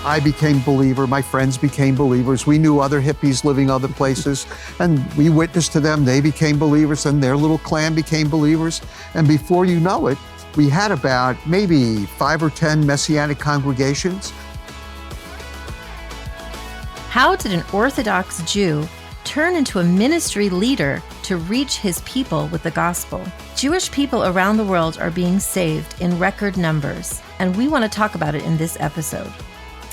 I became a believer, my friends became believers. We knew other hippies living other places, and we witnessed to them. They became believers, and their little clan became believers. And before you know it, we had about maybe 5 or 10 Messianic congregations. How did an Orthodox Jew turn into a ministry leader to reach his people with the gospel? Jewish people around the world are being saved in record numbers, and we want to talk about it in this episode.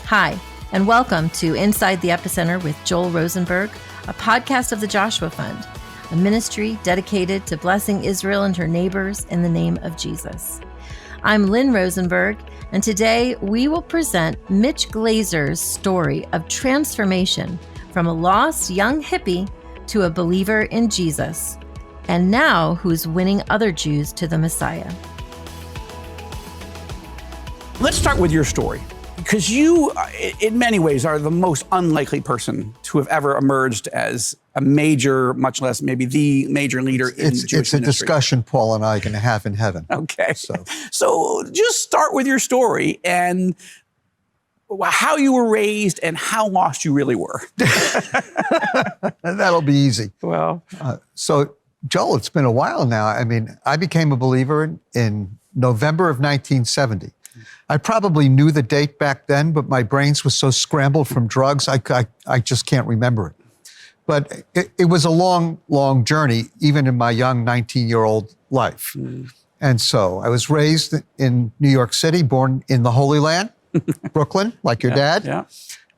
Hi, and welcome to Inside the Epicenter with Joel Rosenberg, a podcast of the Joshua Fund, a ministry dedicated to blessing Israel and her neighbors in the name of Jesus. I'm Lynn Rosenberg, and today we will present Mitch Glaser's story of transformation from a lost young hippie to a believer in Jesus, and now who's winning other Jews to the Messiah. Let's start with your story, because you, in many ways, are the most unlikely person to have ever emerged as a major, much less maybe the major leader in Jewish ministry. It's a discussion Paul and I are going to have in heaven. Okay. So just start with your story and how you were raised and how lost you really were. That'll be easy. Well, so Joel, it's been a while now. I mean, I became a believer in November of 1970. I probably knew the date back then, but my brains was so scrambled from drugs, I just can't remember it. But it was a long, long journey, even in my young 19-year-old life. And so I was raised in New York City, born in the Holy Land, Brooklyn, like your dad,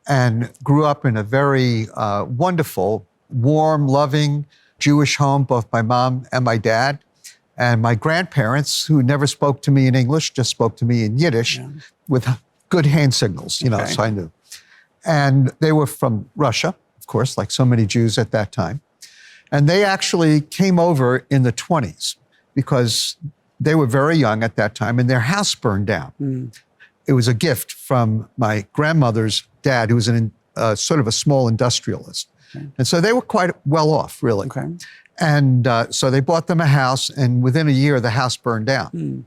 and grew up in a very wonderful, warm, loving Jewish home, both my mom and my dad. And my grandparents, who never spoke to me in English, just spoke to me in Yiddish with good hand signals, so I knew. And they were from Russia, of course, like so many Jews at that time. And they actually came over in the 20s because they were very young at that time and their house burned down. It was a gift from my grandmother's dad, who was sort of a small industrialist. And so they were quite well off, really. And so they bought them a house, and within a year, the house burned down.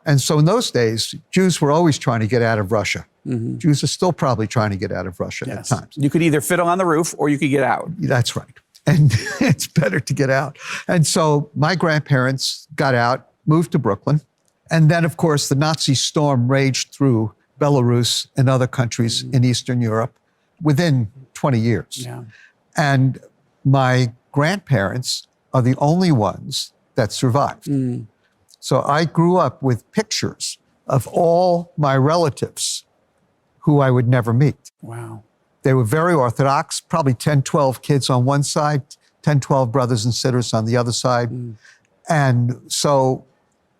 And so in those days, Jews were always trying to get out of Russia. Jews are still probably trying to get out of Russia at times. You could either fiddle on the roof or you could get out. That's right. And it's better to get out. And so my grandparents got out, moved to Brooklyn. And then, of course, the Nazi storm raged through Belarus and other countries in Eastern Europe within 20 years. And my grandparents are the only ones that survived. So I grew up with pictures of all my relatives who I would never meet. Wow. They were very Orthodox, probably 10, 12 kids on one side, 10, 12 brothers and sisters on the other side. And so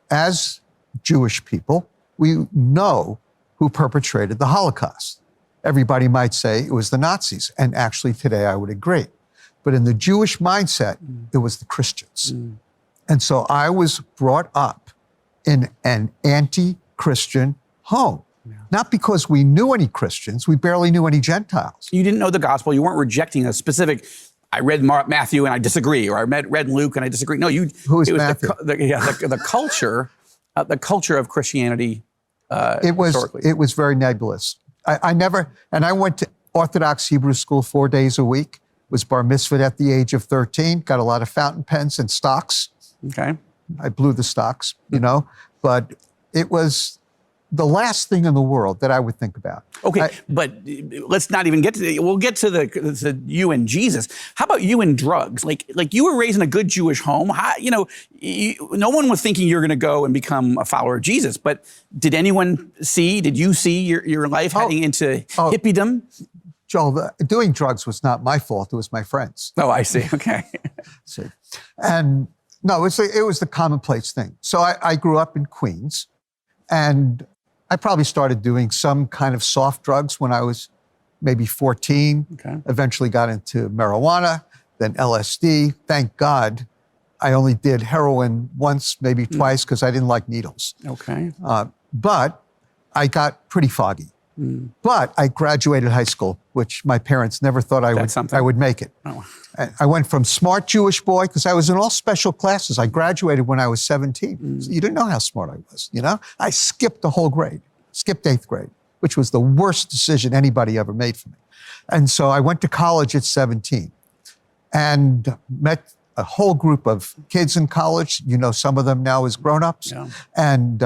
as Jewish people, we know who perpetrated the Holocaust. Everybody might say it was the Nazis, and actually today I would agree. But in the Jewish mindset, it was the Christians. And so I was brought up in an anti-Christian home. Not because we knew any Christians, we barely knew any Gentiles. You didn't know the gospel. You weren't rejecting a specific, I read Matthew and I disagree, or I read Luke and I disagree. No, Who is Matthew? The culture of Christianity historically. It was very nebulous. I went to Orthodox Hebrew school 4 days a week. Was bar mitzvahed at the age of 13, got a lot of fountain pens and stocks. I blew the stocks, but it was the last thing in the world that I would think about. But let's not even get to we'll get to the you and Jesus. How about you and drugs? Like you were raised in a good Jewish home. No one was thinking you're going to go and become a follower of Jesus, but did you see your life heading into hippiedom? Joel, doing drugs was not my fault. It was my friends. Oh, I see. Okay. And no, it was the commonplace thing. So I grew up in Queens, and I probably started doing some kind of soft drugs when I was maybe 14. Eventually got into marijuana, then LSD. Thank God I only did heroin once, maybe twice, because I didn't like needles. But I got pretty foggy. But I graduated high school, which my parents never thought I would make it. I went from smart Jewish boy, because I was in all special classes. I graduated when I was 17. So you didn't know how smart I was, I skipped the whole grade, skipped 8th grade. which was the worst decision anybody ever made for me. And so I went to college at 17 and met a whole group of kids in college, some of them now as grown-ups, and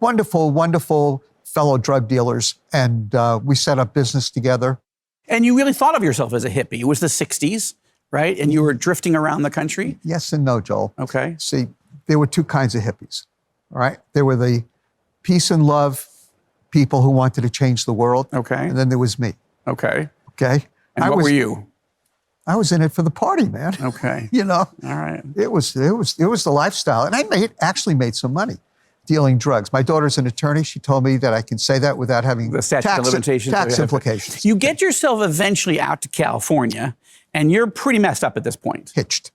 wonderful, wonderful fellow drug dealers. And we set up business together. And you really thought of yourself as a hippie. It was the 60s, right? And you were drifting around the country? Yes and no, Joel. Okay. See, there were two kinds of hippies, all right? There were the peace and love people who wanted to change the world. Okay. And then there was me. Okay. Okay. And what were you? I was in it for the party, man. Okay. All right. It was the lifestyle. And I actually made some money dealing drugs. My daughter's an attorney. She told me that I can say that without having the statute of limitations. Tax implications. You get yourself eventually out to California, and you're pretty messed up at this point. Hitched.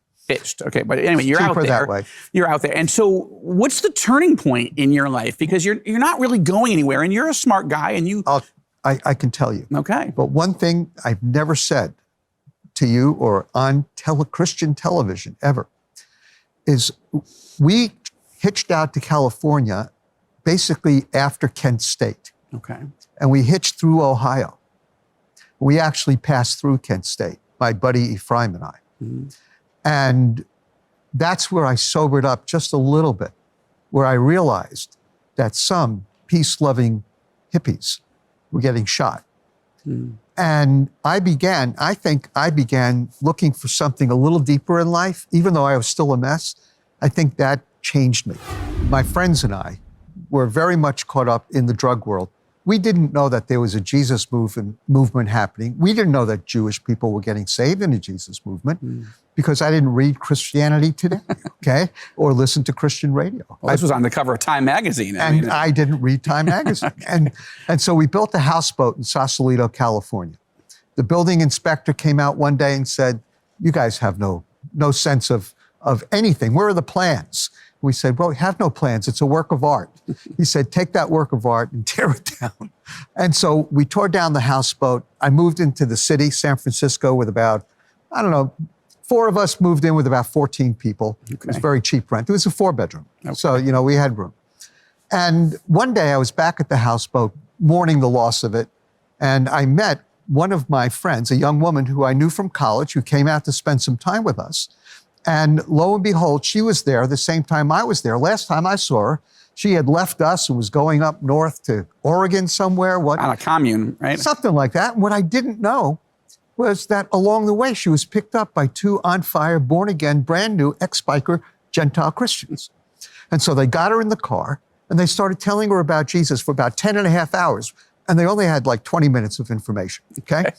Okay, but anyway, you're out there. That way. You're out there. And so what's the turning point in your life? Because you're not really going anywhere, and you're a smart guy, and you... I can tell you. Okay. But one thing I've never said to you or on Christian television ever is we hitched out to California basically after Kent State. Okay. And we hitched through Ohio. We actually passed through Kent State, my buddy Ephraim and I. Mm-hmm. And that's where I sobered up just a little bit, where I realized that some peace-loving hippies were getting shot. Mm. And I think I began looking for something a little deeper in life, even though I was still a mess. I think that changed me. My friends and I were very much caught up in the drug world. We didn't know that there was a Jesus movement happening. We didn't know that Jewish people were getting saved in the Jesus movement because I didn't read Christianity Today, okay, or listen to Christian radio. Well, this was on the cover of Time magazine. I didn't read Time magazine. And so we built a houseboat in Sausalito, California. The building inspector came out one day and said, "You guys have no sense of anything. Where are the plans?" We said, "Well, we have no plans. It's a work of art." He said, "Take that work of art and tear it down." And so we tore down the houseboat. I moved into the city, San Francisco, with about, 4 of us moved in with about 14 people. Okay. It was very cheap rent. It was a 4-bedroom. Okay. So, we had room. And one day I was back at the houseboat mourning the loss of it. And I met one of my friends, a young woman who I knew from college, who came out to spend some time with us. And lo and behold, she was there the same time I was there. Last time I saw her, she had left us and was going up north to Oregon somewhere. On a commune, right? Something like that. And what I didn't know was that along the way, she was picked up by 2 on-fire, born-again, brand-new ex-biker Gentile Christians. And so they got her in the car, and they started telling her about Jesus for about 10 and a half hours. And they only had like 20 minutes of information, okay?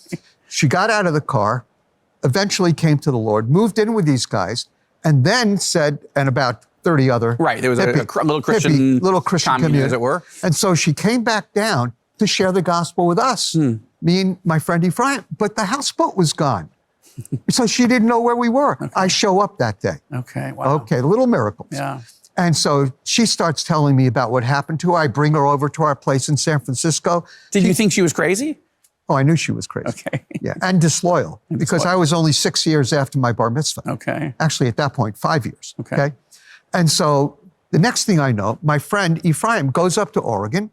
She got out of the car, eventually came to the Lord, moved in with these guys, and then said, and about 30 other Right, there was a little Christian community, as it were. And so she came back down to share the gospel with us, me and my friend Ephraim, but the houseboat was gone. So she didn't know where we were. Okay. I show up that day. Okay, wow. Okay, little miracles. Yeah. And so she starts telling me about what happened to her. I bring her over to our place in San Francisco. Did you think she was crazy? Oh, I knew she was crazy. Okay. Yeah, and disloyal, because I was only 6 years after my bar mitzvah. Okay. Actually, at that point, 5 years. Okay. And so the next thing I know, my friend Ephraim goes up to Oregon.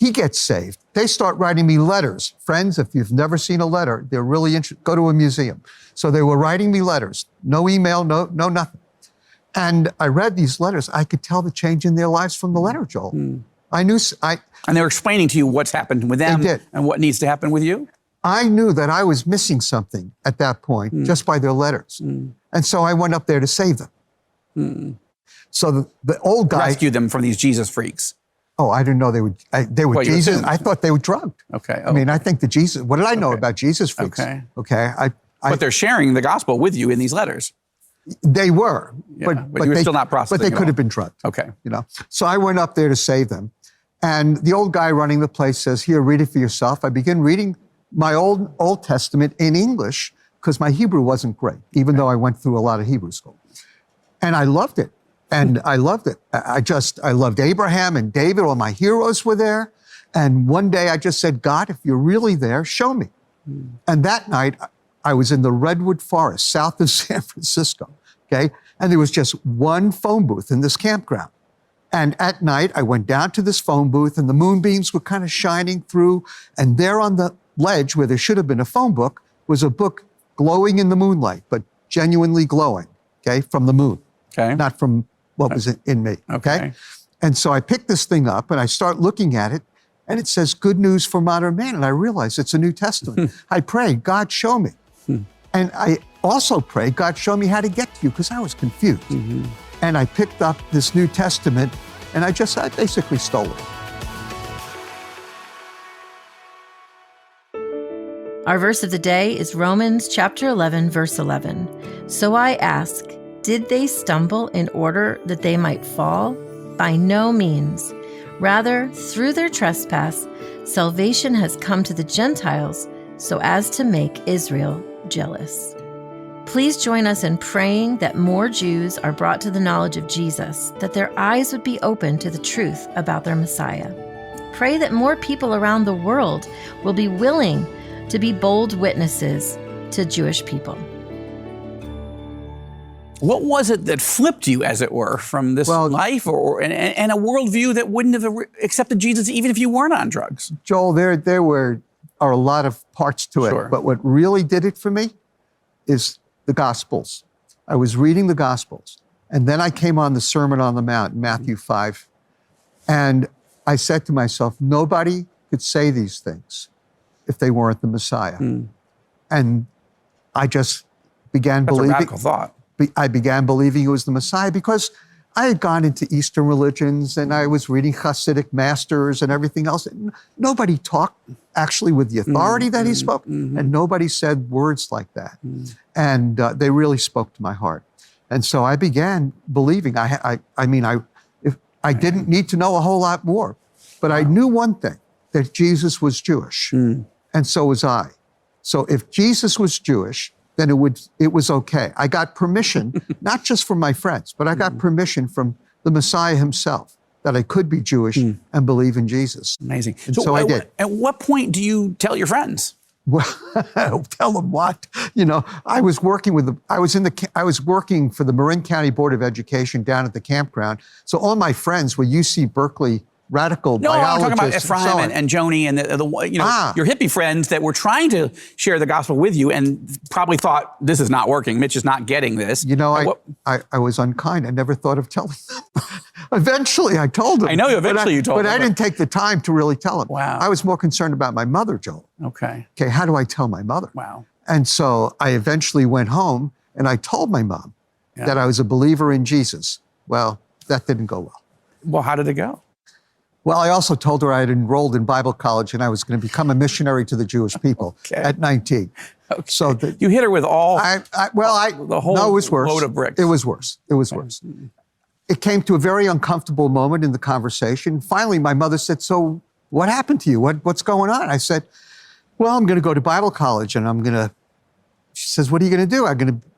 He gets saved. They start writing me letters. Friends, if you've never seen a letter, they're really interesting. Go to a museum. So they were writing me letters. No email, no nothing. And I read these letters. I could tell the change in their lives from the letter, Joel. I knew. And they were explaining to you what's happened with them and what needs to happen with you? I knew that I was missing something at that point just by their letters. And so I went up there to save them. So the old guy... Rescued them from these Jesus freaks. Oh, I didn't know they were Well, Jesus. I thought they were drugged. Okay. I mean, I think the Jesus... What did I know about Jesus freaks? Okay. But they're sharing the gospel with you in these letters. They were. Yeah, but you were still not processing But they could have been drugged. Okay. So I went up there to save them. And the old guy running the place says, "Here, read it for yourself." I begin reading my Old Testament in English because my Hebrew wasn't great, even though I went through a lot of Hebrew school. And I loved it. And I loved it. I loved Abraham and David. All my heroes were there. And one day I just said, "God, if you're really there, show me." And that night I was in the Redwood Forest, south of San Francisco, okay? And there was just one phone booth in this campground. And at night, I went down to this phone booth and the moonbeams were kind of shining through. And there on the ledge where there should have been a phone book was a book glowing in the moonlight, but genuinely glowing, okay, from the moon, not from what was in me, okay? And so I picked this thing up and I start looking at it and it says, Good News for Modern Man. And I realize it's a New Testament. I prayed, God, show me. And I also prayed, God, show me how to get to you, because I was confused. And I picked up this New Testament and I basically stole it. Our verse of the day is Romans chapter 11, verse 11. So I ask, did they stumble in order that they might fall? By no means. Rather, through their trespass, salvation has come to the Gentiles so as to make Israel jealous. Please join us in praying that more Jews are brought to the knowledge of Jesus, that their eyes would be open to the truth about their Messiah. Pray that more people around the world will be willing to be bold witnesses to Jewish people. What was it that flipped you, as it were, from this life and a worldview that wouldn't have accepted Jesus even if you weren't on drugs? Joel, there are a lot of parts to it, but what really did it for me is the Gospels. I was reading the Gospels, and then I came on the Sermon on the Mount, Matthew 5, and I said to myself, nobody could say these things if they weren't the Messiah. And I just began believing. That's a radical thought. I began believing it was the Messiah because I had gone into Eastern religions and I was reading Hasidic masters and everything else. Nobody talked actually with the authority that he spoke, and nobody said words like that. And they really spoke to my heart. And so I began believing. I didn't need to know a whole lot more, but I knew one thing, that Jesus was Jewish, and so was I. So if Jesus was Jewish, then it was okay. I got permission, not just from my friends, but I got permission from the Messiah himself that I could be Jewish and believe in Jesus. Amazing. And so I did. At what point do you tell your friends? Well, tell them what? I was working for the Marin County Board of Education down at the campground. So all my friends were UC Berkeley radical biologists. I'm talking about Ephraim and Joni and your hippie friends that were trying to share the gospel with you and probably thought, this is not working. Mitch is not getting this. I was unkind. I never thought of telling them. Eventually, I told them. I know eventually you told them. But I didn't take the time to really tell them. Wow. I was more concerned about my mother, Joel. Okay, how do I tell my mother? Wow. And so I eventually went home and I told my mom that I was a believer in Jesus. Well, that didn't go well. Well, how did it go? Well, I also told her I had enrolled in Bible college and I was going to become a missionary to the Jewish people at 19. Okay. So you hit her with all the whole no, it was worse. Load of bricks. It was worse. It was worse. It came to a very uncomfortable moment in the conversation. Finally, my mother said, so what happened to you? What's going on? I said, well, I'm going to go to Bible college and she says, what are you going to do? I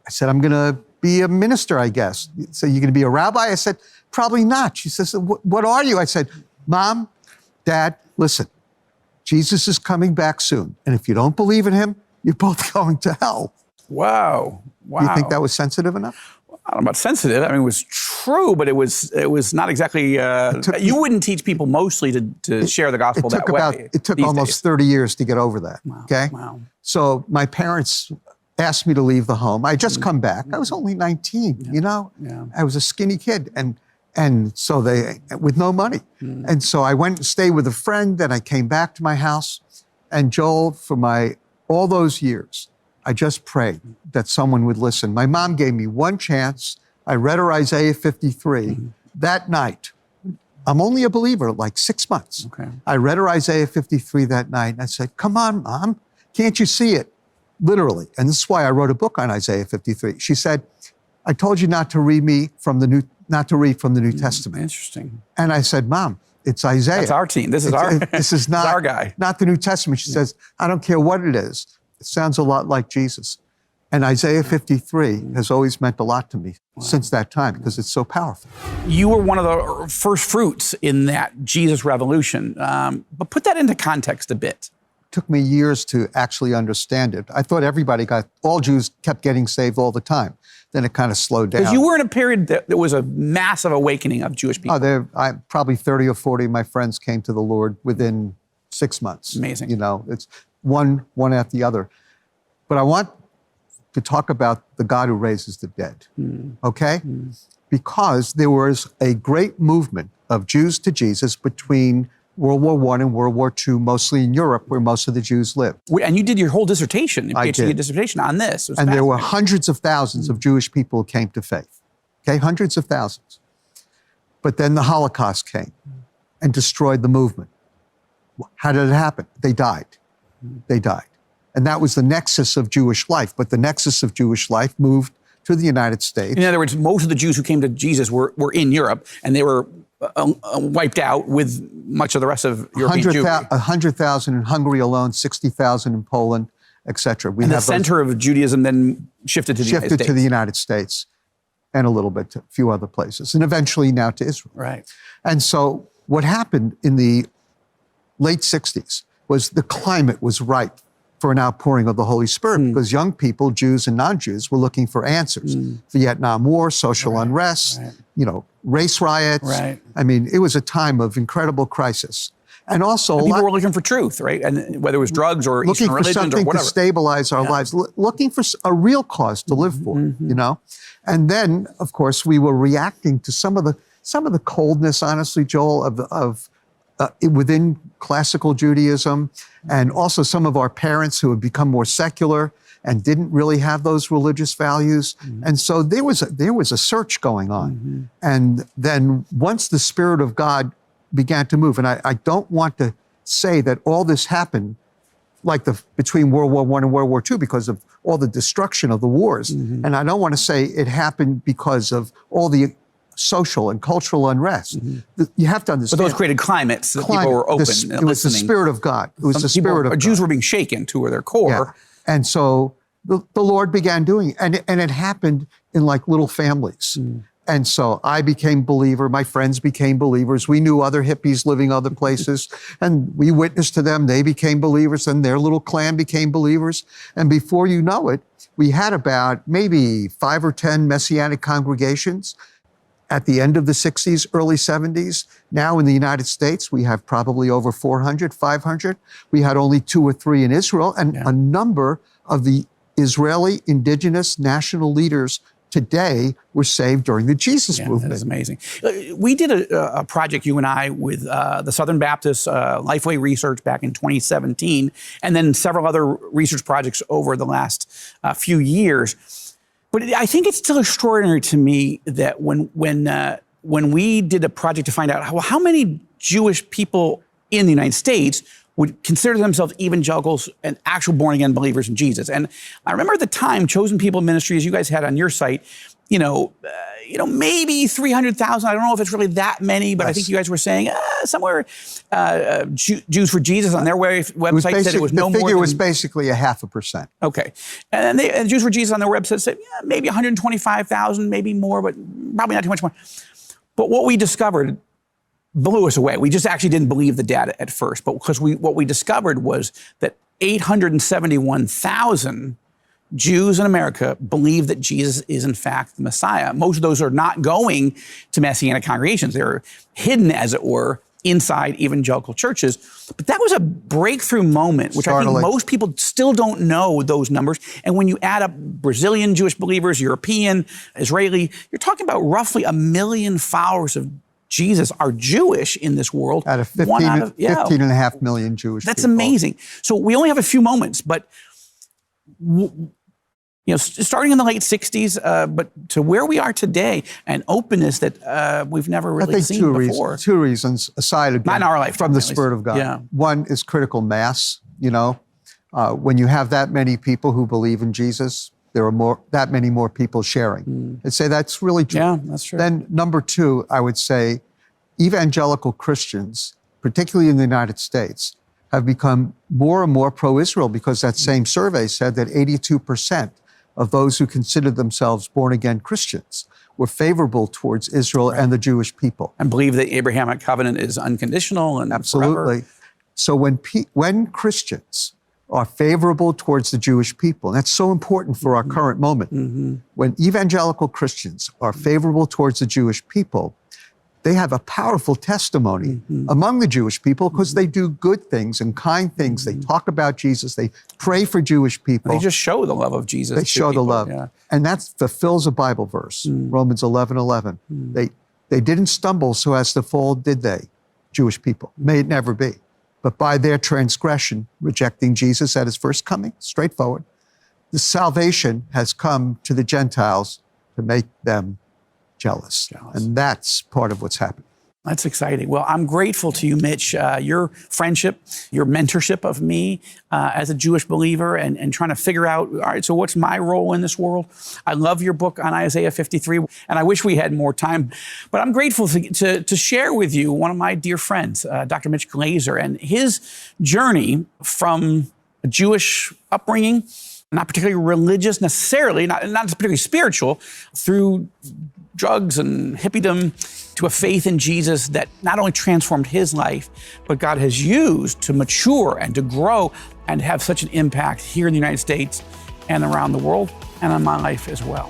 said, I'm going to be a minister, I guess. So you're going to be a rabbi? I said, probably not. She says, what are you? I said, Mom, Dad, listen, Jesus is coming back soon. And if you don't believe in him, you're both going to hell. Wow. Do you think that was sensitive enough? I don't know about sensitive. I mean, it was true, but it was not exactly, you wouldn't teach people mostly to share the gospel that way. It took almost 30 years to get over that, okay? Wow. So my parents asked me to leave the home. I had just come back. I was only 19, I was a skinny kid. And so with no money. And so I went and stayed with a friend, and I came back to my house. And Joel, for all those years, I just prayed that someone would listen. My mom gave me one chance. I read her Isaiah 53 that night. I'm only a believer, like 6 months. Okay. I read her Isaiah 53 that night, and I said, come on, Mom, can't you see it? Literally. And this is why I wrote a book on Isaiah 53. She said, I told you not to read from the New Testament. Interesting. And I said, Mom, it's Isaiah. That's our team. This is not our guy. Not the New Testament. She says, I don't care what it is. It sounds a lot like Jesus. And Isaiah 53 has always meant a lot to me since that time because it's so powerful. You were one of the first fruits in that Jesus revolution. But put that into context a bit. took me years to actually understand it. I thought all Jews kept getting saved all the time. Then it kind of slowed down. Because you were in a period that there was a massive awakening of Jewish people. Probably 30 or 40 of my friends came to the Lord within 6 months. Amazing. You know, it's one after the other. But I want to talk about the God who raises the dead, okay? Because there was a great movement of Jews to Jesus between World War I and World War II, mostly in Europe, where most of the Jews lived. And you did your whole dissertation, your I PhD did. dissertation on this. And there were hundreds of thousands of Jewish people who came to faith, okay? Hundreds of thousands. But then the Holocaust came and destroyed the movement. How did it happen? They died. They died. And that was the nexus of Jewish life. But the nexus of Jewish life moved to the United States. In other words, most of the Jews who came to Jesus were in Europe, and they were wiped out with much of the rest of European Jewry. 100,000 in Hungary alone, 60,000 in Poland, etc. And the center of Judaism then shifted to the United States. Shifted to the United States and a little bit to a few other places, and eventually now to Israel. Right. And so what happened in the late 60s was the climate was ripe for an outpouring of the Holy Spirit because young people, Jews and non-Jews, were looking for answers. Vietnam War, social unrest, you know, race riots. Right. I mean, it was a time of incredible crisis. And also people were looking for truth, right? And whether it was drugs or looking Eastern for religions something or whatever. to stabilize our lives, looking for a real cause to live for, you know? And then, of course, we were reacting to some of the coldness, honestly, Joel, of within classical Judaism, and also some of our parents who had become more secular and didn't really have those religious values. And so there was a search going on. And then once the Spirit of God began to move, and I don't want to say that all this happened like between World War I and World War II because of all the destruction of the wars. And I don't want to say it happened because of all the social and cultural unrest. You have to understand. But those created climates that people were open and listening. It was the Spirit of God. It was the Spirit of God. Jews were being shaken to their core. Yeah. And so the Lord began doing it. And it happened in like little families. And so I became believer. My friends became believers. We knew other hippies living other places. And we witnessed to them. They became believers. And their little clan became believers. And before you know it, we had about maybe 5 or 10 Messianic congregations at the end of the 60s, early 70s. Now in the United States, we have probably over 400, 500. We had only 2 or 3 in Israel, and a number of the Israeli indigenous national leaders today were saved during the Jesus movement. That is amazing. We did a project, you and I, with the Southern Baptist Lifeway Research back in 2017, and then several other research projects over the last few years. But I think it's still extraordinary to me that when we did a project to find out how many Jewish people in the United States would consider themselves evangelicals and actual born-again believers in Jesus. And I remember at the time, Chosen People Ministry, as you guys had on your site, maybe 300,000. I don't know if it's really that many, but I think you guys were saying somewhere Jews for Jesus on their website said it was no more than... The figure was basically 0.5%. Okay. And Jews for Jesus on their website said maybe 125,000, maybe more, but probably not too much more. But what we discovered blew us away. We just actually didn't believe the data at first, but because what we discovered was that 871,000 Jews in America believe that Jesus is in fact the Messiah. Most of those are not going to Messianic congregations. They're hidden, as it were, inside evangelical churches. But that was a breakthrough moment, which I think most people still don't know those numbers. And when you add up Brazilian Jewish believers, European, Israeli, you're talking about roughly 1 million followers of Jesus are Jewish in this world. Out of 15.5 million Jewish That's people. amazing. So we only have a few moments, but starting in the late 60s, but to where we are today, an openness that we've never really seen before. Two reasons, aside again, not in our lifetime, from the Spirit of God. Yeah. One is critical mass. When you have that many people who believe in Jesus, there are that many more people sharing. I'd say that's really true. Yeah, that's true. Then number 2, I would say evangelical Christians, particularly in the United States, have become more and more pro-Israel because that same survey said that 82% of those who considered themselves born-again Christians were favorable towards Israel and the Jewish people. And believe that the Abrahamic covenant is unconditional and absolutely. Forever. So when Christians are favorable towards the Jewish people, and that's so important for our current moment, when evangelical Christians are favorable towards the Jewish people, they have a powerful testimony among the Jewish people because they do good things and kind things. They talk about Jesus. They pray for Jewish people. They just show the love of Jesus. They to show the people. love. Yeah. And that fulfills a Bible verse, Romans 11:11. They didn't stumble so as to fall, did they, Jewish people? May it never be. But by their transgression, rejecting Jesus at his first coming, straightforward, the salvation has come to the Gentiles to make them jealous. And that's part of what's happening. That's exciting. Well, I'm grateful to you, Mitch. Your friendship, your mentorship of me as a Jewish believer and trying to figure out, all right, so what's my role in this world? I love your book on Isaiah 53, and I wish we had more time. But I'm grateful to share with you one of my dear friends, Dr. Mitch Glaser, and his journey from a Jewish upbringing, not particularly religious necessarily, not particularly spiritual, through drugs and hippiedom to a faith in Jesus that not only transformed his life, but God has used to mature and to grow and have such an impact here in the United States and around the world and on my life as well.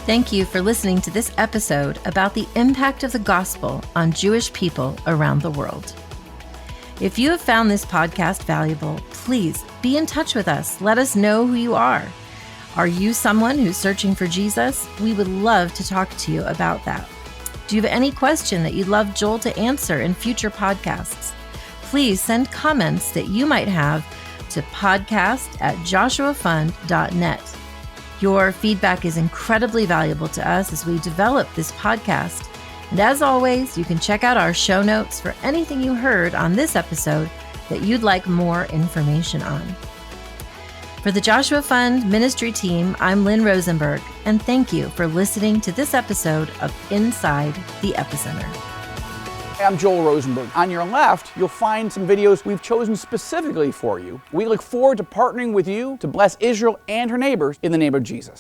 Thank you for listening to this episode about the impact of the gospel on Jewish people around the world. If you have found this podcast valuable, please be in touch with us. Let us know who you are. Are you someone who's searching for Jesus? We would love to talk to you about that. Do you have any question that you'd love Joel to answer in future podcasts? Please send comments that you might have to podcast@joshuafund.net. Your feedback is incredibly valuable to us as we develop this podcast. And as always, you can check out our show notes for anything you heard on this episode that you'd like more information on. For the Joshua Fund Ministry Team, I'm Lynn Rosenberg, and thank you for listening to this episode of Inside the Epicenter. Hey, I'm Joel Rosenberg. On your left, you'll find some videos we've chosen specifically for you. We look forward to partnering with you to bless Israel and her neighbors in the name of Jesus.